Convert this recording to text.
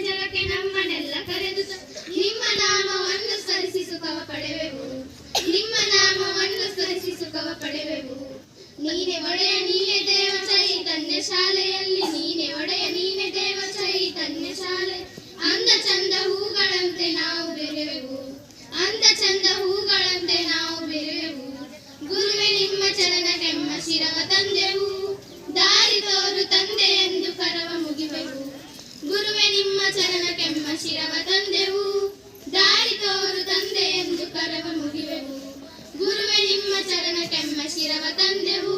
ಜಗಕ್ಕೆ ನಮ್ಮನ್ನೆಲ್ಲ ಕರೆದು ನಿಮ್ಮ ನಾಮವನ್ನು ಸ್ಮರಿಸಿ ಸುಖವ ಪಡೆವೆವು. ನಿಮ್ಮ ನಾಮವನ್ನು ಸ್ಮರಿಸಿ ಸುಖವ ಪಡೆವೆವು. ನೀನೆ ಒಡೆಯ ನೀನೆ ದೇವ ಚೈತನ್ಯ ಶಾಲೆಯಲ್ಲಿ, ನೀನೆ ಒಡೆಯ ನೀನೆ ದೇವ ಚೈತನ್ಯ ಶಾಲೆ. ಅಂದ ಚಂದ ಹೂಗಳಂತೆ ನಾವು ಬೆರೆವೆವು, ಅಂದ ಚಂದ ಹೂಗಳಂತೆ ನಾವು ಬೆರೆವೆವು. ಗುರುವೆ ನಿಮ್ಮ ಚರಣ ಕೆಮ್ಮ ಶಿರವ ತಂದೆವು, ದಾರಿ ತೋರು ತಂದೆ ಎಂದು ಕರವ ಮುಗಿವೆವು. ಗುರುವೆ ನಿಮ್ಮ ಚರಣ ಕೆಮ್ಮ ಶಿರವ ತಂದೆವು, ದಾರಿ ತೋರು ತಂದೆ ಎಂದು ಕರವ ಮುಗಿವೆವು. ಗುರುವೆ ನಿಮ್ಮ ಚರಣ ಕೆಮ್ಮ ಶಿರವ ತಂದೆವು,